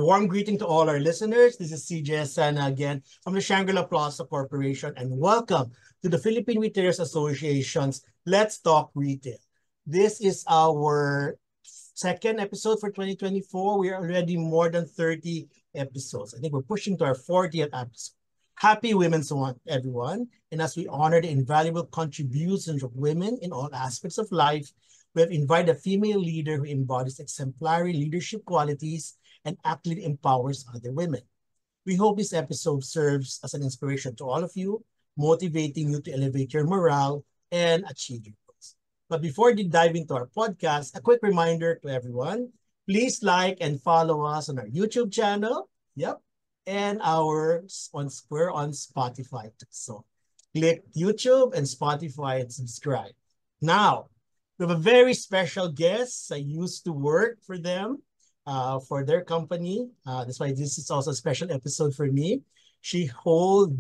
warm greeting to all our listeners. This is CJ Sana again from the Shangri-La Plaza Corporation, and welcome to the Philippine Retailers Association's Let's Talk Retail. This is our second episode for 2024. We are already more than 30 episodes. I think we're pushing to our 40th episode. Happy Women's Month, everyone. And as we honor the invaluable contributions of women in all aspects of life, we have invited a female leader who embodies exemplary leadership qualities and actively empowers other women. We hope this episode serves as an inspiration to all of you, motivating you to elevate your morale and achieve your goals. But before we dive into our podcast, a quick reminder to everyone, please like and follow us on our YouTube channel. Yep. And we're on Spotify too. So click YouTube and Spotify and subscribe. Now, we have a very special guest. I used to work for them, for their company. That's why this is also a special episode for me. She holds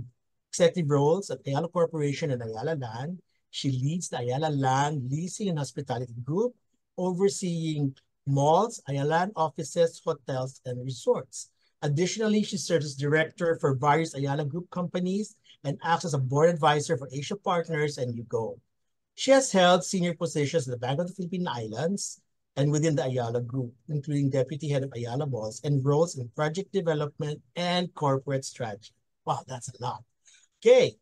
executive roles at Ayala Corporation and Ayala Land. She leads the Ayala Land Leasing and Hospitality Group, overseeing malls, Ayala Land offices, hotels, and resorts. Additionally, she serves as director for various Ayala Group companies and acts as a board advisor for Asia Partners and YouGo. She has held senior positions at the Bank of the Philippine Islands and within the Ayala Group, including deputy head of Ayala Malls and roles in project development and corporate strategy. Wow, that's a lot. Okay,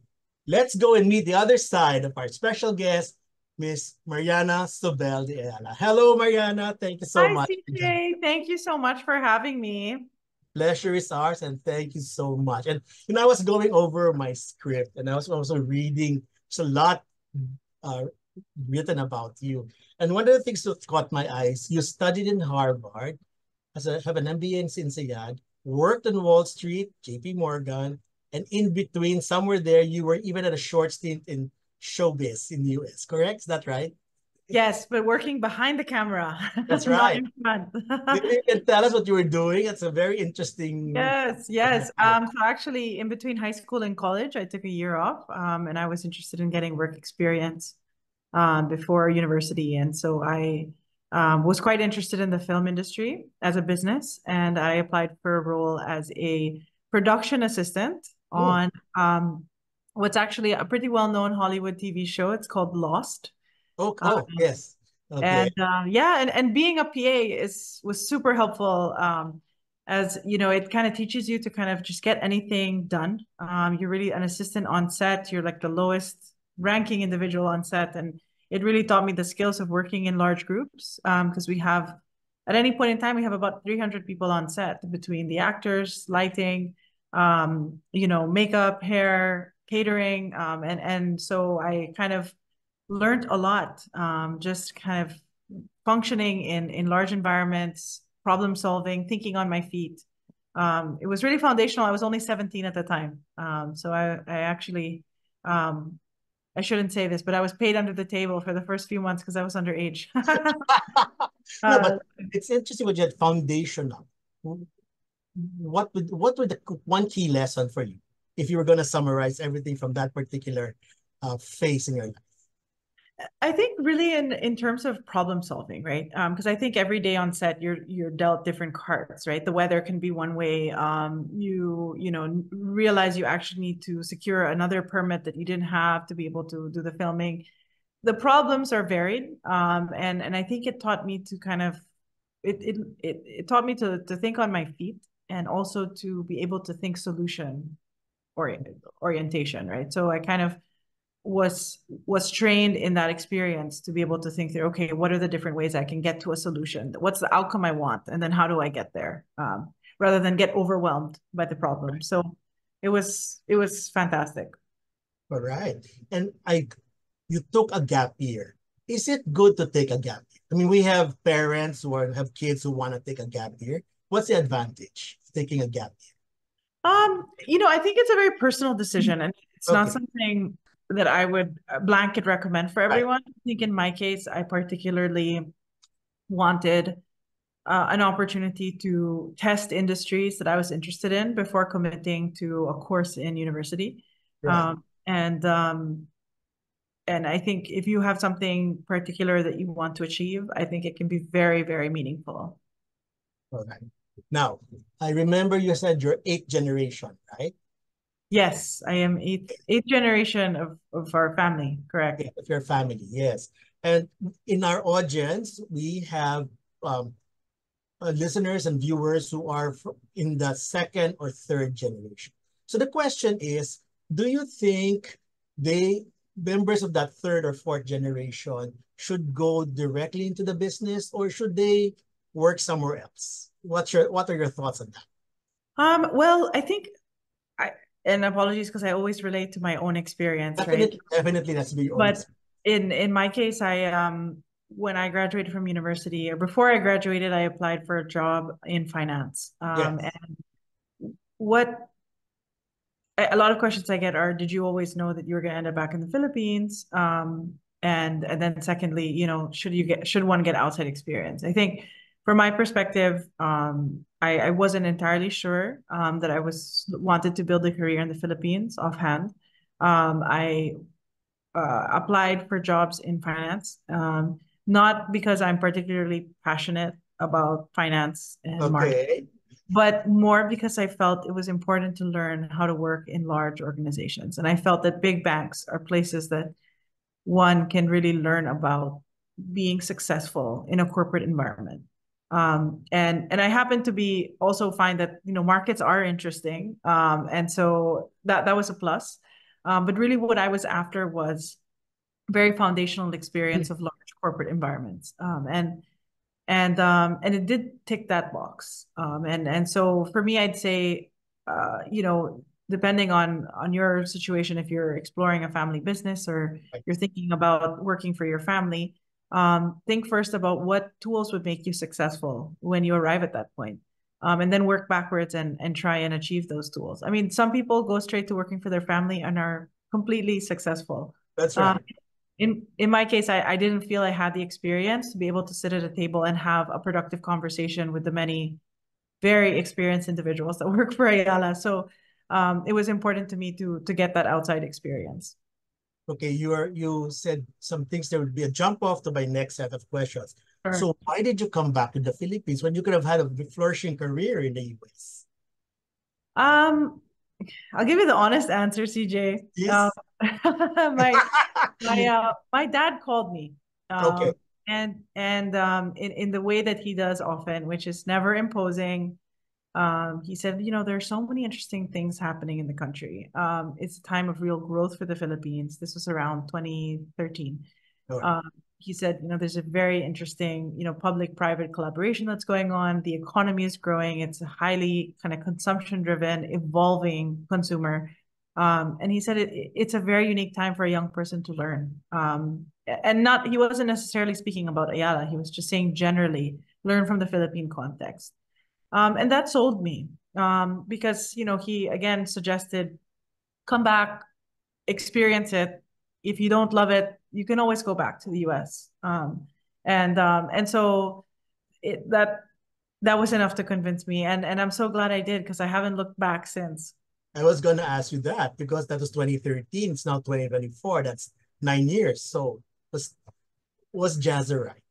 let's go and meet the other side of our special guest, Miss Mariana Zobel de Ayala. Hello, Mariana. Thank you so Hi, much. CJ. Thank you so much for having me. Pleasure is ours, and thank you so much. And I was going over my script, and I was also reading. There's a lot uh, written about you. And one of the things that caught my eyes, you studied in Harvard, have an MBA in INSEAD, worked on Wall Street, JP Morgan, and in between, somewhere there, you were even at a short stint in showbiz in the US, correct? Is that right? Yes, but working behind the camera, That's not right. in front. Maybe you can tell us what you were doing. It's a very interesting. Yes. So actually, in between high school and college, I took a year off, and I was interested in getting work experience before university. And so I was quite interested in the film industry as a business, and I applied for a role as a production assistant on what's actually a pretty well-known Hollywood TV show. It's called Lost. Yes. Okay. And being a PA was super helpful. As you know, it kind of teaches you to kind of just get anything done. You're really an assistant on set. You're like the lowest ranking individual on set, and it really taught me the skills of working in large groups. Because we have, at any point in time, we have about 300 people on set between the actors, lighting, makeup, hair, catering, and so I kind of learned a lot, just kind of functioning in large environments, problem solving, thinking on my feet. It was really foundational. I was only 17 at the time. So I actually, I shouldn't say this, but I was paid under the table for the first few months because I was underage. No, but it's interesting what you had foundational. What would the one key lesson for you if you were going to summarize everything from that particular phase in your life? I think really in terms of problem solving, right? Because I think every day on set you're dealt different cards, right? The weather can be one way. You realize you actually need to secure another permit that you didn't have to be able to do the filming. The problems are varied, and I think it taught me to kind of it taught me to think on my feet and also to be able to think solution orientation, right? So I kind of was trained in that experience to be able to think through, okay, what are the different ways I can get to a solution? What's the outcome I want? And then how do I get there? Rather than get overwhelmed by the problem. So it was fantastic. All right. And you took a gap year. Is it good to take a gap year? I mean, we have parents who have kids who want to take a gap year. What's the advantage of taking a gap year? I think it's a very personal decision, and it's not Okay. something that I would blanket recommend for everyone. I think in my case, I particularly wanted an opportunity to test industries that I was interested in before committing to a course in university. Right. And I think if you have something particular that you want to achieve, I think it can be very, very meaningful. All right. Now, I remember you said you're eighth generation, right? Yes, I am eighth generation of our family, correct. Yeah, of your family, yes. And in our audience, we have listeners and viewers who are in the second or third generation. So the question is, do you think they members of that third or fourth generation should go directly into the business or should they work somewhere else? What are your thoughts on that? Well, I think and apologies because I always relate to my own experience, right? Definitely that's be But honest. in my case, when I graduated from university or before I graduated, I applied for a job in finance. Yes. And what a lot of questions I get are, did you always know that you were going to end up back in the Philippines? And then secondly, should one get outside experience? I think from my perspective, I wasn't entirely sure that I wanted to build a career in the Philippines offhand. I applied for jobs in finance, not because I'm particularly passionate about finance and marketing, Okay. but more because I felt it was important to learn how to work in large organizations. And I felt that big banks are places that one can really learn about being successful in a corporate environment. And I happen to be also find that markets are interesting, and so that was a plus. But really, what I was after was very foundational experience of large corporate environments, and it did tick that box. And so for me, I'd say, depending on your situation, if you're exploring a family business or you're thinking about working for your family, think first about what tools would make you successful when you arrive at that point. And then work backwards and try and achieve those tools. I mean, some people go straight to working for their family and are completely successful. That's Um, right. in my case, I didn't feel I had the experience to be able to sit at a table and have a productive conversation with the many very experienced individuals that work for Ayala. So it was important to me to get that outside experience. Okay, you said some things there would be a jump off to my next set of questions. Sure. So why did you come back to the Philippines when you could have had a flourishing career in the US? Um, I'll give you the honest answer, CJ. Yes. My dad called me, Okay. and in the way that he does often, which is never imposing. He said, there's so many interesting things happening in the country. It's a time of real growth for the Philippines. This was around 2013. All right. He said, there's a very interesting, public-private collaboration that's going on. The economy is growing. It's a highly kind of consumption-driven, evolving consumer. And he said it's a very unique time for a young person to learn. And he wasn't necessarily speaking about Ayala. He was just saying generally, learn from the Philippine context. And that sold me because, he again suggested come back, experience it. If you don't love it, you can always go back to the US. And so that was enough to convince me. And I'm so glad I did because I haven't looked back since. I was going to ask you that because that was 2013. It's now 2024. That's 9 years. So was Jazzer right?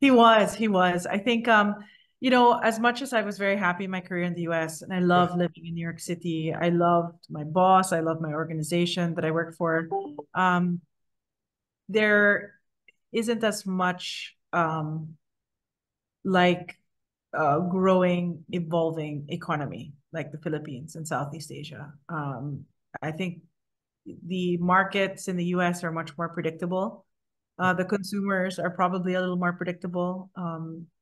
He was. I think, as much as I was very happy in my career in the US and I Yeah. love living in New York City, I loved my boss, I love my organization that I work for. There isn't as much like growing, evolving economy like the Philippines and Southeast Asia. I think the markets in the US are much more predictable. The consumers are probably a little more predictable.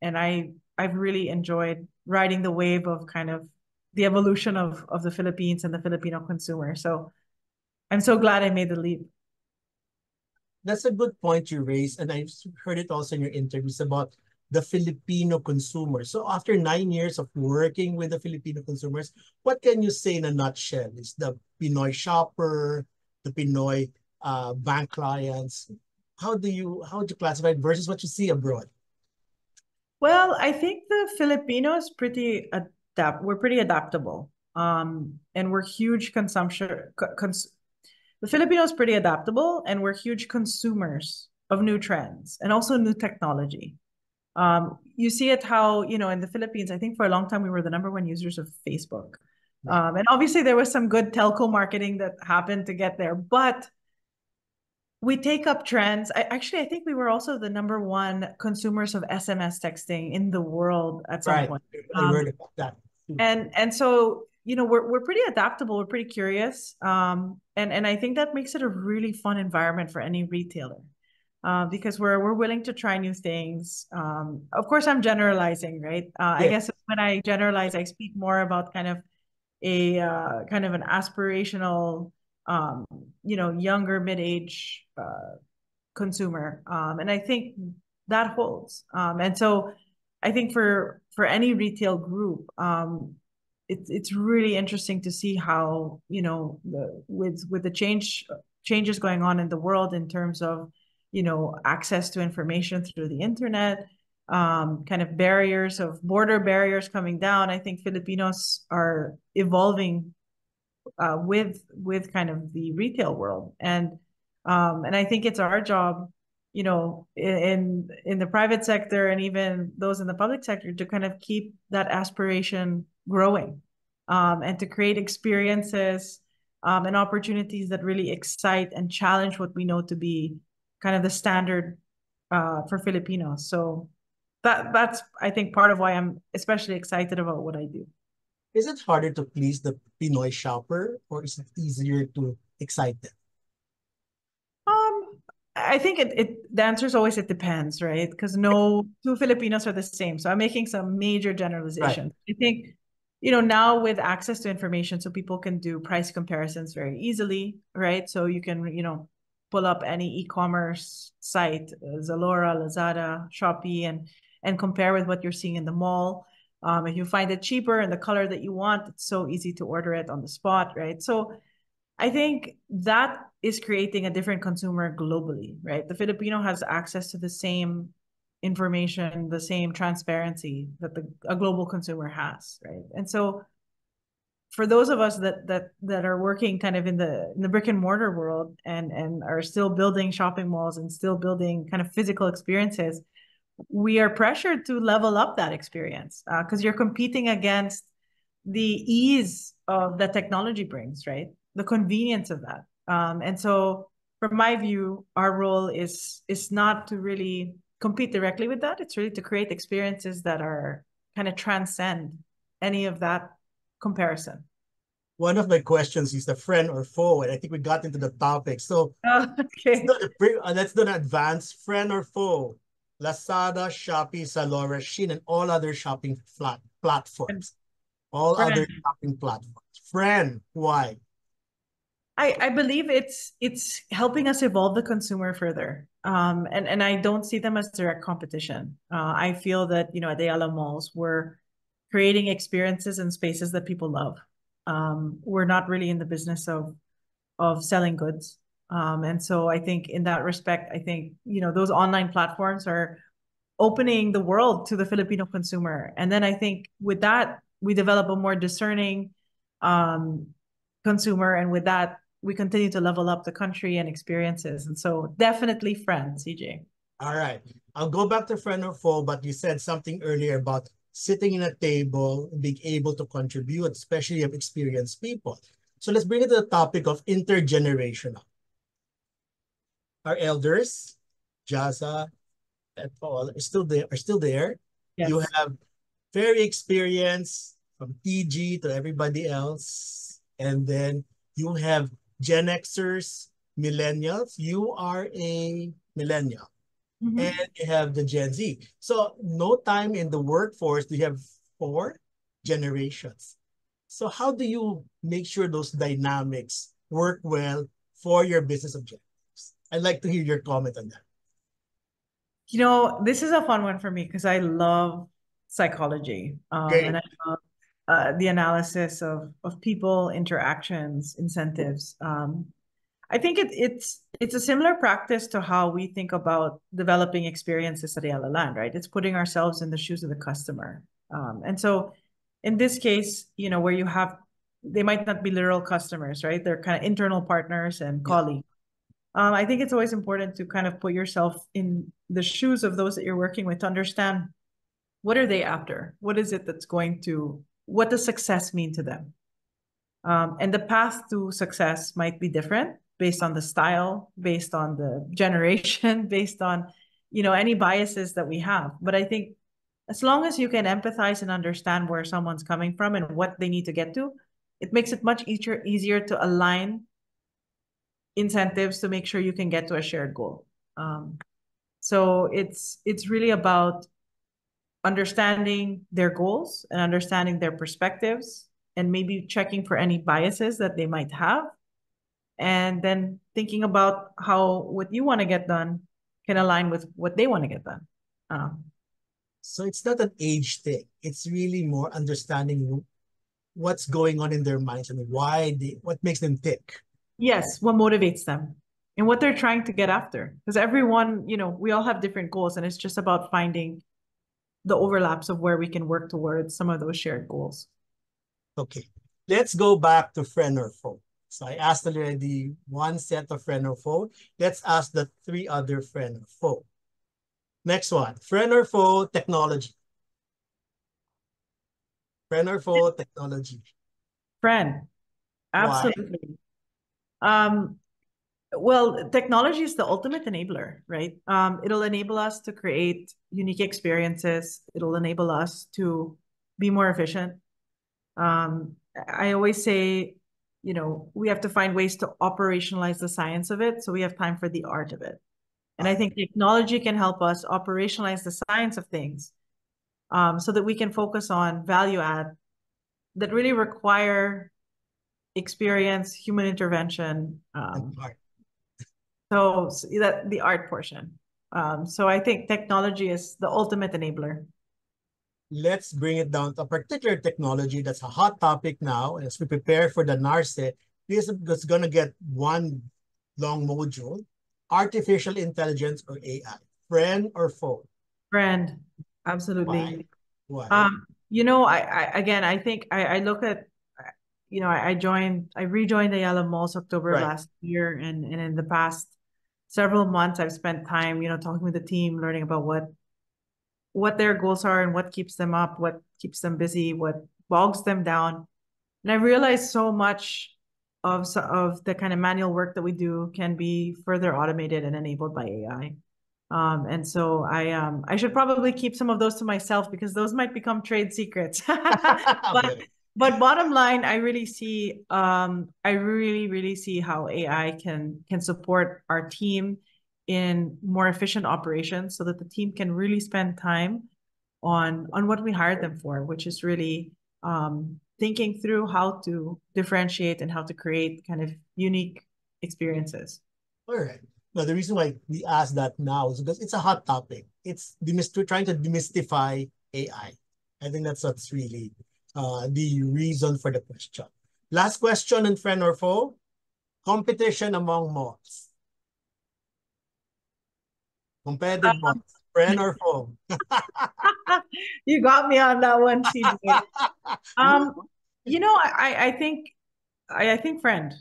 And I've really enjoyed riding the wave of kind of the evolution of the Philippines and the Filipino consumer. So I'm so glad I made the leap. That's a good point you raised. And I've heard it also in your interviews about the Filipino consumer. So after 9 years of working with the Filipino consumers, what can you say in a nutshell? Is the Pinoy shopper, the Pinoy bank clients? How do you classify it versus what you see abroad? Well, I think the Filipinos we're pretty adaptable. And we're huge the Filipinos pretty adaptable and we're huge consumers of new trends and also new technology. You see it how, in the Philippines, I think for a long time we were the #1 users of Facebook. Right. And obviously there was some good telco marketing that happened to get there, but we take up trends. I think we were also the #1 consumers of SMS texting in the world at some Right. point. I heard about that too. And so, we're pretty adaptable, we're pretty curious. And I think that makes it a really fun environment for any retailer. Because we're willing to try new things. Of course, I'm generalizing, right? I Yeah. guess when I generalize, I speak more about kind of a kind of an aspirational, younger mid-age consumer, and I think that holds. And so, I think for any retail group, it's really interesting to see how with the changes going on in the world in terms of access to information through the internet, kind of border barriers coming down. I think Filipinos are evolving with kind of the retail world, and I think it's our job, in the private sector and even those in the public sector, to kind of keep that aspiration growing, and to create experiences, and opportunities that really excite and challenge what we know to be kind of the standard for Filipinos. So that's, I think, part of why I'm especially excited about what I do. Is it harder to please the Pinoy shopper, or is it easier to excite them? I think the answer is always it depends, right? Because no two Filipinos are the same. So I'm making some major Right. generalizations. I think, now with access to information, so people can do price comparisons very easily, right? So you can, pull up any e-commerce site, Zalora, Lazada, Shopee, and compare with what you're seeing in the mall. If you find it cheaper and the color that you want, it's so easy to order it on the spot, right? So I think that is creating a different consumer globally, right? The Filipino has access to the same information, the same transparency that a global consumer has, right? And so for those of us that are working kind of in the brick and mortar world, and are still building shopping malls and still building kind of physical experiences, we are pressured to level up that experience, because you're competing against the ease of that technology brings, right? The convenience of that. And so from my view, our role is not to really compete directly with that. It's really to create experiences that are kind of transcend any of that comparison. One of my questions is the friend or foe, and I think we got into the topic. So Okay. let's do an advanced friend or foe. Lazada, Shopee, Zalora, Shein, and all other shopping platforms. All other Friend. shopping platforms. Friend, why? I believe it's helping us evolve the consumer further. And I don't see them as direct competition. I feel that, at the Ayala malls, we're creating experiences and spaces that people love. We're not really in the business of selling goods. And so I think in that respect, I think, those online platforms are opening the world to the Filipino consumer. And then I think with that, we develop a more discerning consumer. And with that, we continue to level up the country and experiences. And so definitely friends, CJ. All right. I'll go back to friend or foe, but you said something earlier about sitting in a table and being able to contribute, especially of experienced people. So let's bring it to the topic of intergenerational. Our elders, Jaza and Paul, are still there. You Yes. have very experienced from TG to everybody else. And then you have Gen Xers, millennials. You are a millennial. And Mm-hmm. you have the Gen Z. So no time in the workforce, you have 4 generations. So how do you make sure those dynamics work well for your business objectives? I'd like to hear your comment on that. This is a fun one for me because I love psychology, Great. and I love the analysis of people, interactions, incentives. I think it's a similar practice to how we think about developing experiences at Ayala Land, right? It's putting ourselves in the shoes of the customer. And so in this case, where they might not be literal customers, right? They're kind of internal partners and Yeah. colleagues. I think it's always important to kind of put yourself in the shoes of those that you're working with to understand what are they after? What is it that's what does success mean to them? And the path to success might be different based on the style, based on the generation, based on, any biases that we have. But I think as long as you can empathize and understand where someone's coming from and what they need to get to, it makes it much easier to align incentives to make sure you can get to a shared goal. So it's really about understanding their goals and understanding their perspectives and maybe checking for any biases that they might have. And then thinking about how what you want to get done can align with what they want to get done. So it's not an age thing. It's really more understanding what's going on in their minds and what makes them tick. Yes, what motivates them and what they're trying to get after. Because everyone, we all have different goals, and it's just about finding the overlaps of where we can work towards some of those shared goals. Okay, let's go back to friend or foe. So I asked already one set of friend or foe. Let's ask the three other friend or foe. Next one, friend or foe technology. Friend or foe technology. Friend, Why? absolutely. Well, technology is the ultimate enabler, right? It'll enable us to create unique experiences. It'll enable us to be more efficient. I always say, we have to find ways to operationalize the science of it, so we have time for the art of it. And I think technology can help us operationalize the science of things, so that we can focus on value add that really require experience, human intervention. And art. So that the art portion. So I think technology is the ultimate enabler. Let's bring it down to a particular technology that's a hot topic now. As we prepare for the NARCE, this is going to get one long module. Artificial intelligence or AI. Friend or foe? Friend, absolutely. Why? I think I look at, I rejoined Ayala Malls October of last year, and in the past several months, I've spent time, talking with the team, learning about what their goals are and what keeps them up, what keeps them busy, what bogs them down. And I realized so much of the kind of manual work that we do can be further automated and enabled by AI. And so I should probably keep some of those to myself because those might become trade secrets. But bottom line, I really see really see how AI can support our team in more efficient operations so that the team can really spend time on what we hired them for, which is really thinking through how to differentiate and how to create kind of unique experiences. All right. Now, the reason why we ask that now is because it's a hot topic. We're trying to demystify AI. I think that's what's really the reason for the question. Last question on friend or foe. Competition among malls. Competitive malls. Friend or foe? You got me on that one, CJ. I think friend.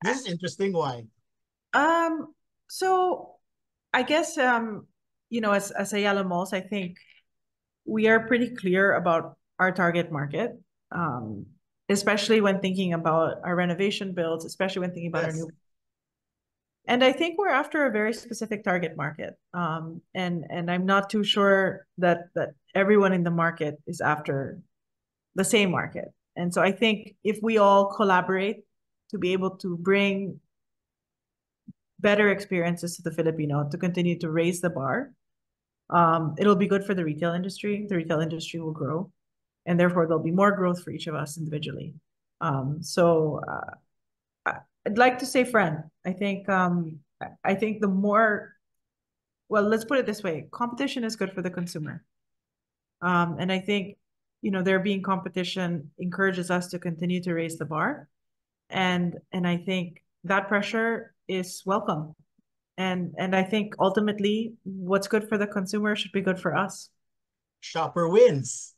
This is interesting. Why? So I guess as Ayala Malls, I think we are pretty clear about our target market, especially when thinking about our renovation builds, especially when thinking about our new. And I think we're after a very specific target market. And I'm not too sure that everyone in the market is after the same market. And so I think if we all collaborate to be able to bring better experiences to the Filipino, to continue to raise the bar, it'll be good for the retail industry. The retail industry will grow, and therefore there'll be more growth for each of us individually. So I'd like to say friend. I think the more, well, let's put it this way: competition is good for the consumer, and I think there being competition encourages us to continue to raise the bar, and I think that pressure is welcome. And I think ultimately what's good for the consumer should be good for us. Shopper wins.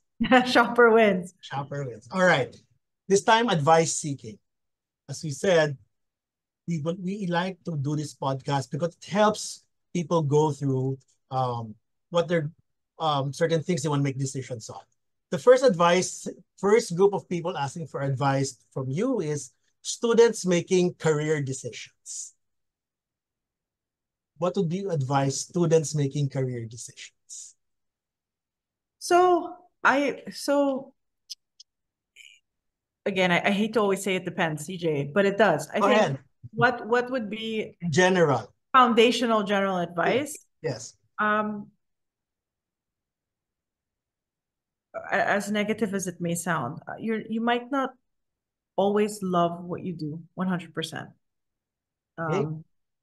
Shopper wins. Shopper wins. All right. This time, advice seeking. As we said, we like to do this podcast because it helps people go through what they're certain things they want to make decisions on. The first group of people asking for advice from you is students making career decisions. What would you advise students making career decisions? So again, I hate to always say it depends, CJ, but it does. I Go think ahead. what would be General. foundational general advice? Yes. As negative as it may sound, you might not always love what you do 100%. Okay.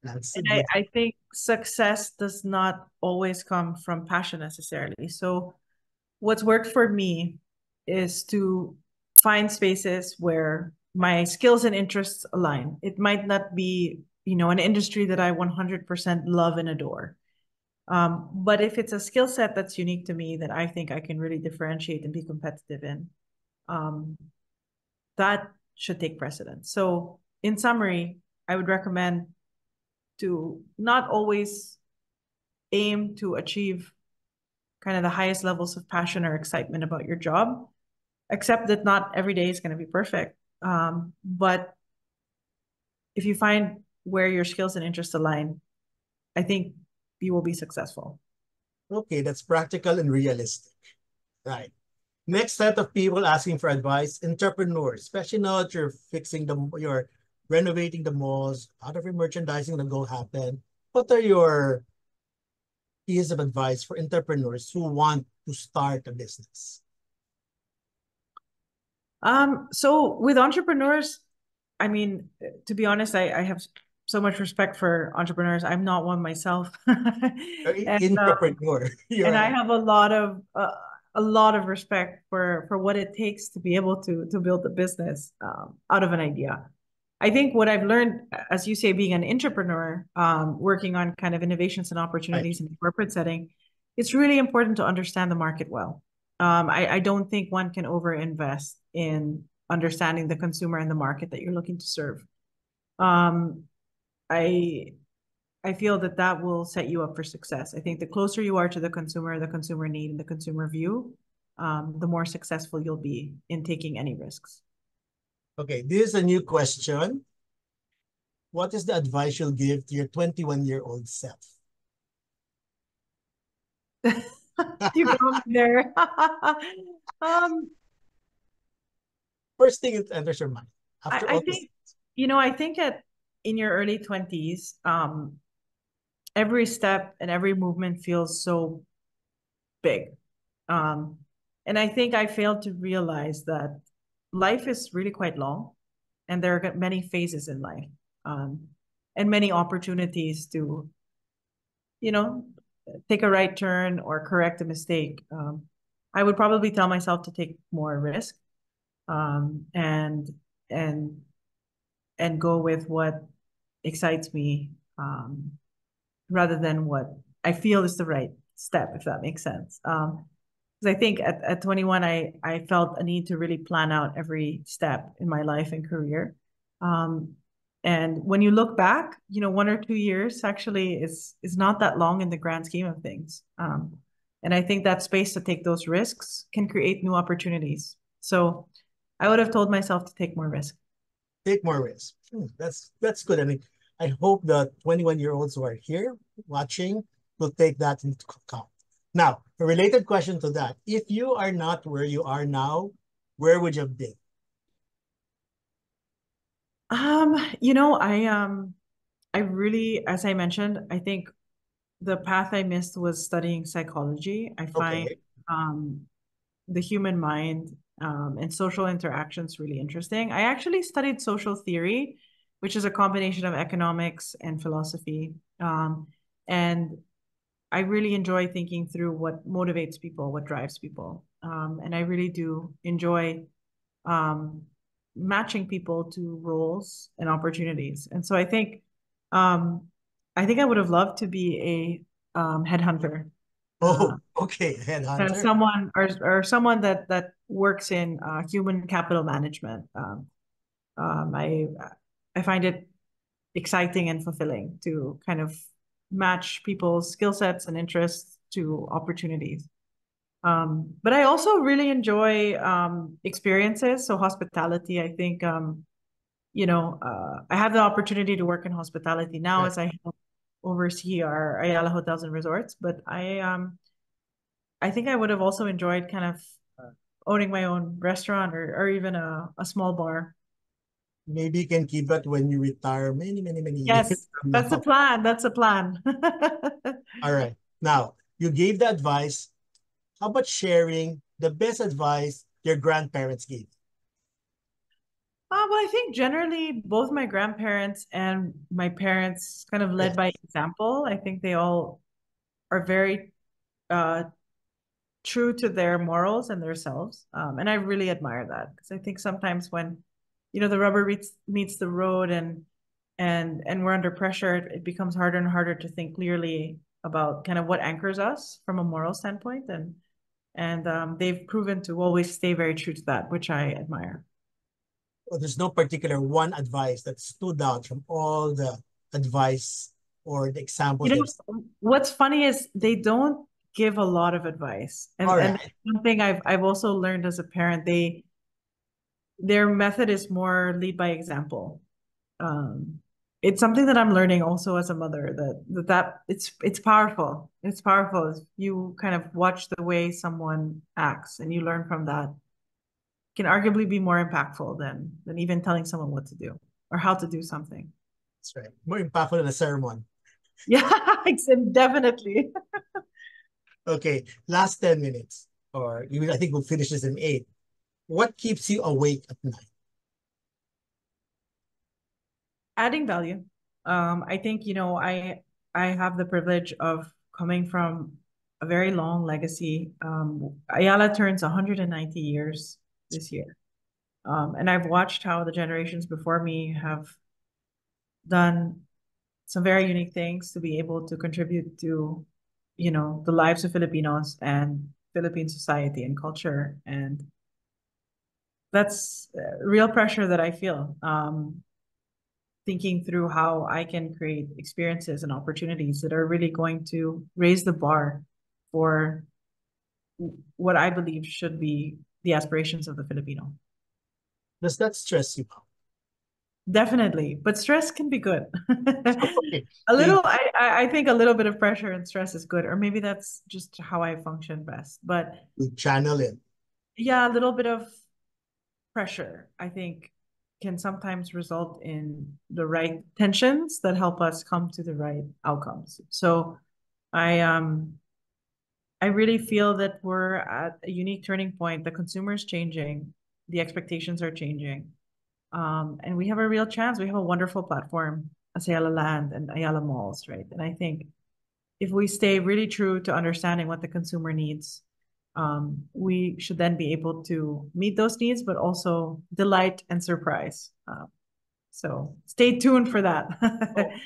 That's a And good. I think success does not always come from passion necessarily. So what's worked for me is to find spaces where my skills and interests align. It might not be, an industry that I 100% love and adore. But if it's a skill set that's unique to me that I think I can really differentiate and be competitive in, that should take precedence. So in summary, I would recommend to not always aim to achieve kind of the highest levels of passion or excitement about your job, accept that not every day is going to be perfect. But if you find where your skills and interests align, I think you will be successful. Okay, that's practical and realistic. Right. Next set of people asking for advice, entrepreneurs, especially now that you're renovating the malls, a lot of your merchandising will go happen. What are your pieces of advice for entrepreneurs who want to start a business? So with entrepreneurs, I mean, to be honest, I have so much respect for entrepreneurs. I'm not one myself. Entrepreneur. And I have a lot of respect for what it takes to be able to build a business out of an idea. I think what I've learned, as you say, being an entrepreneur, working on kind of innovations and opportunities in a corporate setting, it's really important to understand the market well. I don't think one can overinvest in understanding the consumer and the market that you're looking to serve. I feel that will set you up for success. I think the closer you are to the consumer need, and the consumer view, the more successful you'll be in taking any risks. Okay, this is a new question. What is the advice you'll give to your 21-year-old self? You go there. First thing that enters your mind after all I think, I think in your early 20s, every step and every movement feels so big. And I think I failed to realize that life is really quite long, and there are many phases in life, and many opportunities to, take a right turn or correct a mistake. I would probably tell myself to take more risk, and go with what excites me, rather than what I feel is the right step, if that makes sense. Because I think at 21, I felt a need to really plan out every step in my life and career. And when you look back, 1 or 2 years actually is not that long in the grand scheme of things. And I think that space to take those risks can create new opportunities. So I would have told myself to take more risk. Take more risk. That's good. I mean, I hope the 21-year-olds who are here watching will take that into account. Now, a related question to that. If you are not where you are now, where would you have been? I really, as I mentioned, I think the path I missed was studying psychology. I find the human mind, and social interactions really interesting. I actually studied social theory, which is a combination of economics and philosophy. And I really enjoy thinking through what motivates people, what drives people. And I really do enjoy matching people to roles and opportunities. And so I think I would have loved to be a headhunter. Oh, okay, headhunter. Someone or someone that works in human capital management. I find it exciting and fulfilling to kind of match people's skill sets and interests to opportunities. But I also really enjoy experiences. So hospitality, I think, I have the opportunity to work in hospitality now Right. as I oversee our Ayala hotels and resorts. But I think I would have also enjoyed kind of owning my own restaurant or even a small bar. Maybe you can keep that when you retire many years Yes, from that's a now. plan. That's a plan. All right. Now, you gave the advice. How about sharing the best advice your grandparents gave? Well, I think generally both my grandparents and my parents kind of led Yes. by example. I think they all are very uh, true to their morals and themselves. And I really admire that because I think sometimes when, the rubber meets the road and we're under pressure, it becomes harder and harder to think clearly about kind of what anchors us from a moral standpoint. And they've proven to always stay very true to that, which I admire. Well, there's no particular one advice that stood out from all the advice or the examples You they've. know, what's funny is they don't give a lot of advice. And All and right. one thing I've also learned as a parent, their method is more lead by example. Um, it's something that I'm learning also as a mother that it's powerful. It's powerful. You kind of watch the way someone acts and you learn from that. Can arguably be more impactful than even telling someone what to do or how to do something. That's right. More impactful than a sermon. Yeah, definitely. Okay. Last 10 minutes. Or even I think we'll finish this in 8. What keeps you awake at night? Adding value. I think, I have the privilege of coming from a very long legacy. Ayala turns 190 years this year. And I've watched how the generations before me have done some very unique things to be able to contribute to, the lives of Filipinos and Philippine society and culture. And that's real pressure that I feel. Thinking through how I can create experiences and opportunities that are really going to raise the bar for what I believe should be the aspirations of the Filipino. Does that stress you out? Definitely, but stress can be good. Okay. A So little, I think a little bit of pressure and stress is good, or maybe that's just how I function best. But you channel it. yeah, a little bit of pressure, I think, can sometimes result in the right tensions that help us come to the right outcomes. So I really feel that we're at a unique turning point. The consumer is changing, the expectations are changing. And we have a real chance. We have a wonderful platform as Ayala Land and Ayala Malls, right? And I think if we stay really true to understanding what the consumer needs, we should then be able to meet those needs, but also delight and surprise. So stay tuned for that.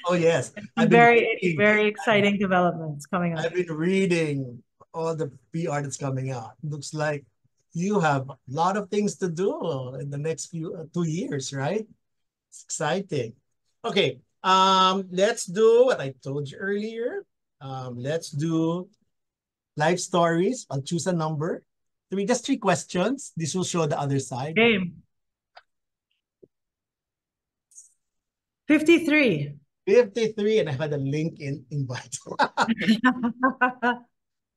Oh yes. Some very, very exciting developments coming up. I've been reading all the PR that's coming out. Looks like you have a lot of things to do in the next few 2 years, right? It's exciting. Okay. Let's do what I told you earlier. Let's do life stories. I'll choose a number. Just 3 questions. This will show the other side. Game. 53. 53, and I had a link in invite.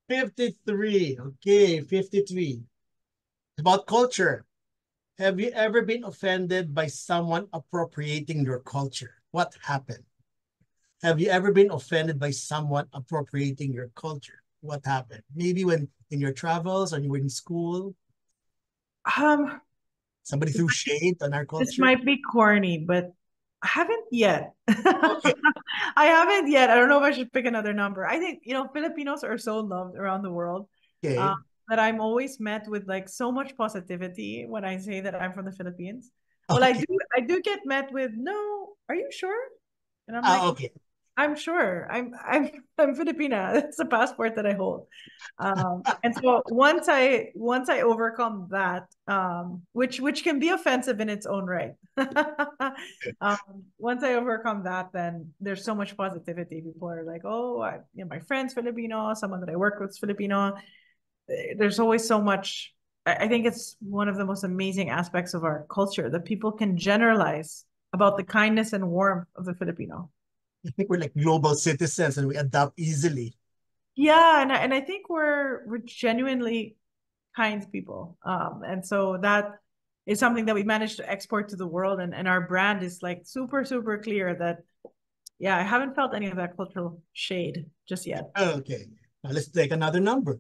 53. Okay, 53. About culture. Have you ever been offended by someone appropriating your culture? What happened? Have you ever been offended by someone appropriating your culture? What happened? Maybe when in your travels or you were in school, Um, somebody threw shade on our this culture. might be corny, but I haven't yet. Okay, I haven't yet. I don't know if I should pick another number. I think, Filipinos are so loved around the world, okay, um, that I'm always met with like so much positivity when I say that I'm from the Philippines. Well, okay. I do get met with, no, are you sure? And I'm like, Okay. I'm sure. I'm Filipina. It's a passport that I hold. And so once I overcome that, which can be offensive in its own right. Um, once I overcome that, then there's so much positivity. People are like, oh, my friend's Filipino, someone that I work with is Filipino. There's always so much. I think it's one of the most amazing aspects of our culture that people can generalize about the kindness and warmth of the Filipino. I think we're like global citizens and we adapt easily. Yeah, and I think we're genuinely kind people. And so that is something that we managed to export to the world, and our brand is like super, super clear that yeah, I haven't felt any of that cultural shade just yet. Okay, now let's take another number.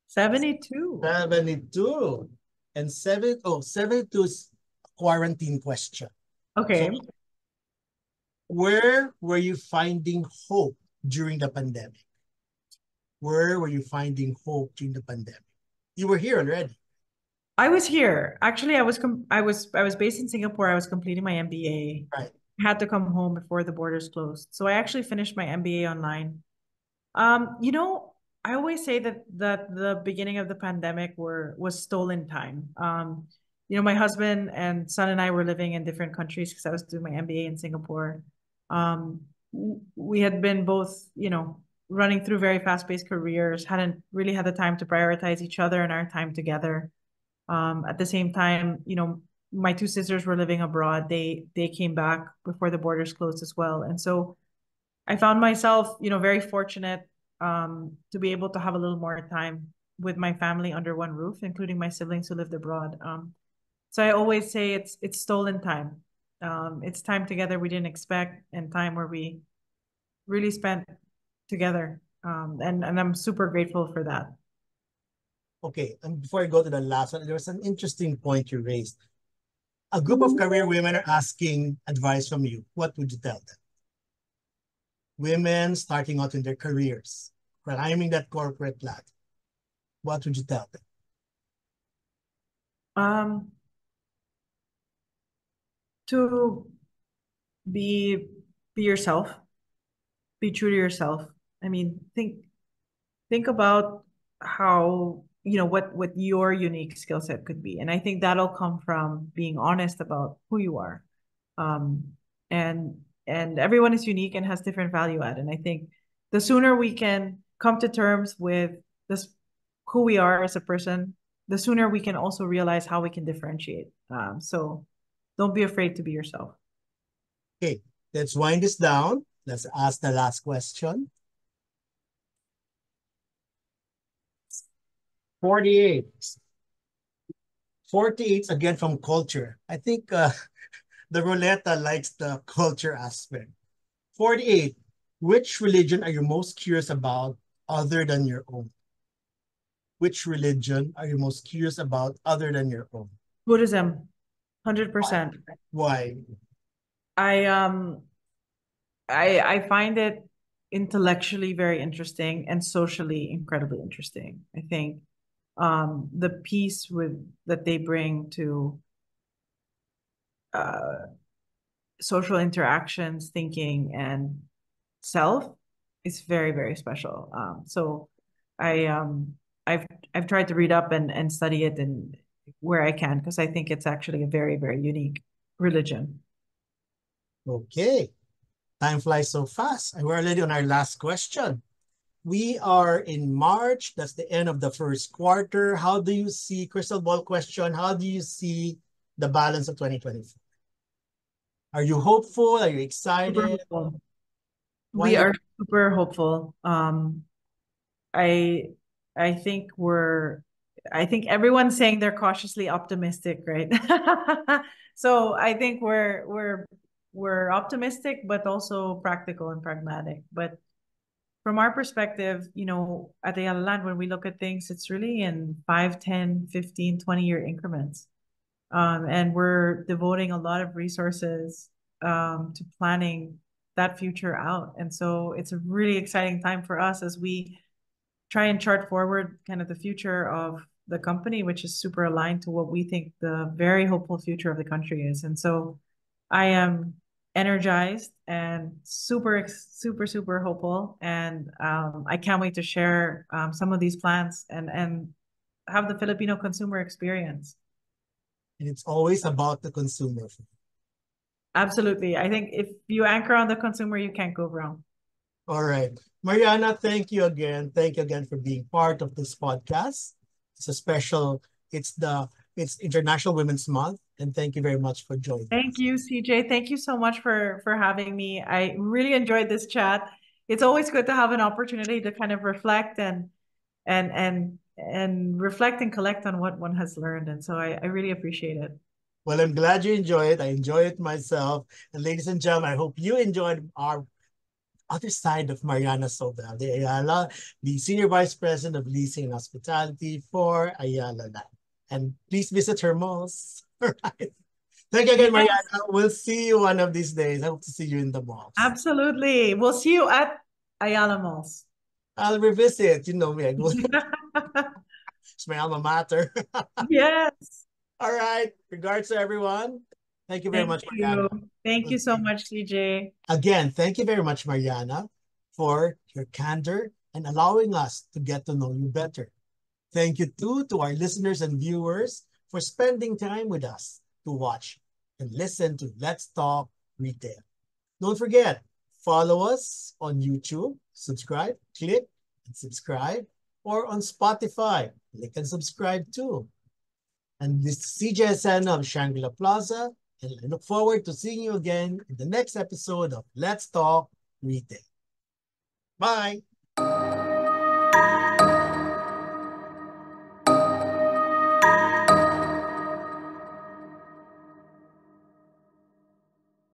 72. 72. And 72 is a quarantine question. So Okay. where were you finding hope during the pandemic? Where were you finding hope during the pandemic? You were here already. I was here. Actually, I was based in Singapore. I was completing my MBA. Right. I had to come home before the borders closed. So I actually finished my MBA online. You know, I always say that the beginning of the pandemic was stolen time. My husband and son and I were living in different countries because I was doing my MBA in Singapore. Um, we had been both, running through very fast-paced careers, hadn't really had the time to prioritize each other and our time together. At the same time, my two sisters were living abroad. They came back before the borders closed as well, and so I found myself, very fortunate to be able to have a little more time with my family under one roof, including my siblings who lived abroad. So I always say it's stolen time. It's time together we didn't expect, and time where we really spent together. And I'm super grateful for that. Okay, and before I go to the last one, there was an interesting point you raised. A group of career women are asking advice from you. What would you tell them? Women starting out in their careers, climbing that corporate ladder. What would you tell them? Um, to be be yourself, be true to yourself. I mean, think about how what your unique skill set could be, and I think that'll come from being honest about who you are. um and everyone is unique and has different value add, and I think the sooner we can come to terms with this, who we are as a person, the sooner we can also realize how we can differentiate. So don't be afraid to be yourself. Okay, let's wind this down. Let's ask the last question. 48. 48 again from culture. I think the Roletta likes the culture aspect. 48. Which religion are you most curious about other than your own? Which religion are you most curious about other than your own? Buddhism, 100%. Why? I um I find it intellectually very interesting and socially incredibly interesting. I think the peace with that they bring to uh, social interactions, thinking, and self is very, very special. So I I've tried to read up and study it and where I can, because I think it's actually a very, very unique religion. Okay. Time flies so fast. And we're already on our last question. We are in March. That's the end of the first quarter. How do you see, crystal ball question, how do you see the balance of 2024? Are you hopeful? Are you Super excited? hopeful. Why We you? are super hopeful. I I think I think everyone's saying they're cautiously optimistic, right? So I think we're optimistic, but also practical and pragmatic. But from our perspective, at the Ayala Land, when we look at things, it's really in 5, 10, 15, 20-year increments. And we're devoting a lot of resources to planning that future out. And so it's a really exciting time for us as we try and chart forward kind of the future of the company, which is super aligned to what we think the very hopeful future of the country is. And so I am energized and super hopeful, and I can't wait to share some of these plans and have the Filipino consumer experience. And it's always about the consumer. Absolutely. I think if you anchor on the consumer, you can't go wrong. All right. Mariana, thank you again. Thank you again for being part of this podcast. It's a special, it's International Women's Month. And thank you very much for joining Thank us. you, CJ. Thank you so much for having me. I really enjoyed this chat. It's always good to have an opportunity to kind of reflect and reflect and collect on what one has learned. And so I really appreciate it. Well, I'm glad you enjoy it. I enjoy it myself. And ladies and gentlemen, I hope you enjoyed our other side of Mariana Zobel de Ayala, the Senior Vice President of Leasing and Hospitality for Ayala Land. And please visit her malls. All right. Thank you again, Yes, Mariana. We'll see you one of these days. I hope to see you in the malls. absolutely. We'll see you at Ayala Malls. I'll revisit. You know me. I go. It's my alma mater. Yes. All right. Regards to everyone. Thank you very Thank much, you. Mariana. Thank you so much, CJ. Again, thank you very much, Mariana, for your candor and allowing us to get to know you better. Thank you too to our listeners and viewers for spending time with us to watch and listen to Let's Talk Retail. Don't forget, follow us on YouTube, subscribe, click and subscribe, or on Spotify, click and subscribe too. And this is CJSN of Shangri-La Plaza, and I look forward to seeing you again in the next episode of Let's Talk Retail. Bye!